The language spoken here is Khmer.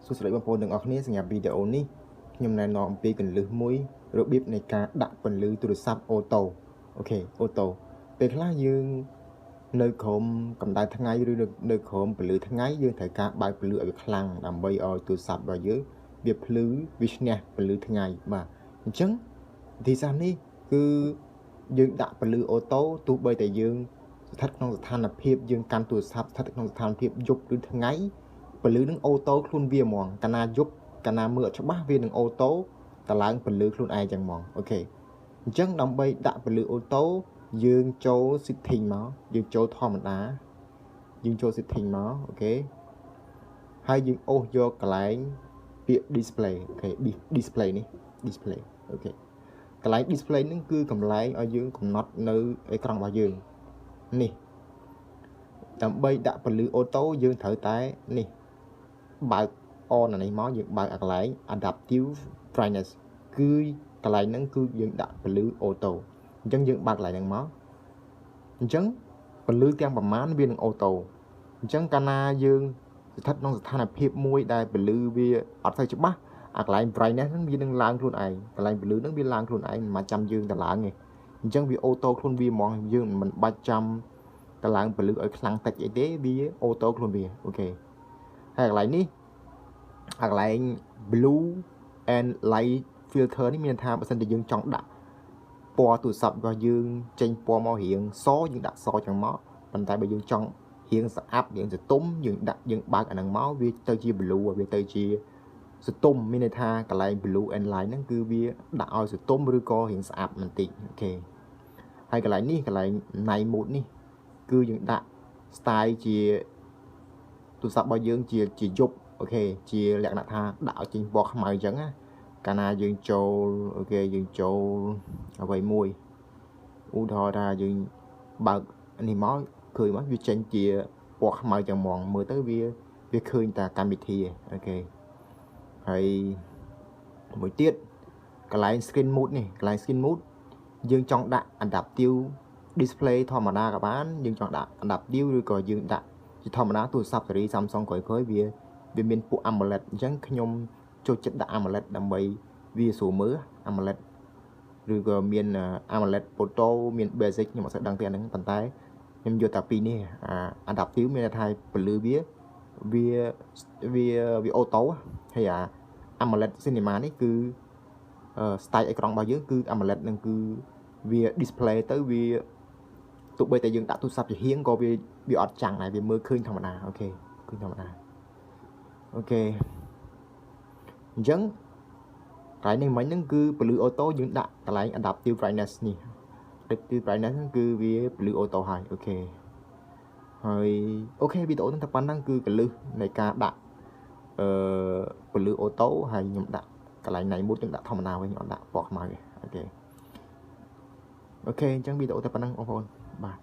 សួស្តីបងប្អូនទាំងអស់គ្នាសម្រាប់វីដេអូនេះខ្ញុំណែនាំអំពីគន្លឹះមួយរបៀបនៃការដាក់ពន្លឺទូរស័ព្ទអូតូអូខេអូតូពេលខ្លះយើងនៅក្រោមកម្ដៅថ្ងៃឬនៅក្រោមពន្លឺថ្ងៃយើងត្រូវការបើកពន្លឺឲ្យខ្លាំងដើម្បីឲ្យទូរស័ព្ទរបស់យើងវាភ្លឺវាឈ្នះពន្លឺថ្ងៃបាទអញ្ចឹងវិធីសាស្ត្រនេះគឺយើងដាក់ពន្លឺអូតូទោះបីតែយើងស្ថិតក្នុងស្ថានភាពយើងកាន់ទូរស័ព្ទស្ថិតក្នុងស្ថានភាពយប់ឬថ្ងៃពន្លឺនឹងអូតូខ្លួនវាហ្មងកាលណាយប់កាលណាមើលអត់ច្បាស់វានឹងអូតូតឡើងពន្លឺខ្លួនឯងចឹងហ្មងអូខេអញ្ចឹងដើម្បីដាក់ពន្លឺអូតូយើងចូល setting មកយើងចូលធម្មតាយើងចូល setting មកអូខេហើយយើងអូសយកកន្លែងពាក្យ display អូខេ display នេះ display អូខេកន្លែង display ហ្នឹងគឺកន្លែងឲ្យយើងកំណត់នៅអេក្រង់របស់យើងនេះដើម្បីដាក់ពន្លឺអូតូយើងត្រូវតែនេះបើក on អានេះមកយើងបើកអាកន្លែង adaptive brightness គឺកន្លែងហ្នឹងគឺយើងដាក់ពន្លឺអូតូអញ្ចឹងយើងបើកកន្លែងហ្នឹងមកអញ្ចឹងពន្លឺទាំងប្រមាណវានឹងអូតូអញ្ចឹងកាលណាយើងស្ថិតក្នុងស្ថានភាពមួយដែលពន្លឺវាអត់សូវច្បាស់អាកន្លែង brightness ហ្នឹងវានឹងឡើងខ្លួនឯងកន្លែងពន្លឺហ្នឹងវាឡើងខ្លួនឯងមិនចាំយើងទៅឡើងទេអញ្ចឹងវាអូតូខ្លួនវាហ្មងយើងមិនបាច់ចាំទៅឡើងពន្លឺឲ្យខ្លាំងតិចអីទេវាអូតូខ្លួនវាអូខេហើយកន្លែងនេះអាកន្លែង blue and light filter នេះមានថាបើសិនជាយើងចង់ដាក់ពណ៌ទូរស័ព្ទរបស់យើងចេញពណ៌មករៀងសយើងដាក់សចឹងមកប៉ុន្តែបើយើងចង់រៀងស្អាប់រៀងសទុំយើងបើកអាហ្នឹងមកវាទៅជា blue វាទៅជាសទុំមានន័យថាកន្លែង blue and light ហ្នឹងគឺវាដាក់ឲ្យសទុំឬក៏រៀងស្អាប់បន្តិចអូខេហើយកន្លែងនេះកន្លែង night mode នេះគឺយើងដាក់ style ជាទូរស័ព្ទរបស់យើងជាយប់អូខេជាលក្ខណៈថាដាក់ឲ្យចេញពណ៌ខ្មៅអញ្ចឹងណាកាលណាយើងចូលអូខេយើងចូលអ្វីមួយឧទាហរណ៍ថាយើងបើកនេះមកឃើញមកវាចេញជាពណ៌ខ្មៅចឹងហ្មងមើលទៅវាឃើញតែកម្មវិធីអូខេហើយមួយទៀតកន្លែង screen mode នេះកន្លែង screen mode យើងចង់ដាក់ adaptive display ធម្មតាក៏បានយើងចង់ដាក់ adaptive ឬក៏យើងដាក់ជាធម្មតាទូរស័ព្ទស៊េរី Samsung ក្រោយវាមានពួក AMOLED អញ្ចឹងខ្ញុំចូលចិត្តដាក់ AMOLED ដើម្បីវាស្រួលមើល AMOLED ឬក៏មាន AMOLED photo មាន basic ខ្ញុំអត់សូវដឹងទេអាហ្នឹងប៉ុន្តែខ្ញុំយកតែពីរនេះadaptive មានន័យថាពន្លឺវាអូតូហើយAMOLED cinema នេះគឺstyle អេក្រង់របស់យើងគឺ AMOLED នឹងគឺវា display ទៅវាទោះបីតែយើងដាក់ទូរស័ព្ទជាហៀងក៏វាអត់ចាំងដែរវាមើលឃើញធម្មតាអូខេឃើញធម្មតាអូខេអញ្ចឹងកន្លែងនេះមិញហ្នឹងគឺពន្លឺអូតូយើងដាក់កន្លែង adaptive brightness នេះ adaptive brightness ហ្នឹងគឺវាពន្លឺអូតូហើយអូខេហើយអូខេវីដេអូហ្នឹងតែប៉ុណ្្នឹងគឺកលឹះនៃការដាក់ពន្លឺអូតូហើយខ្ញុំដាក់កន្លែងណៃមួយខ្ញុំដាក់ធម្មតាវិញខ្ញុំអត់ដាក់ពណ៌ខ្មៅទេអូខេអញ្ចឹងវីដេអូតែប៉ុណ្្នឹងបងប្អូនបាទ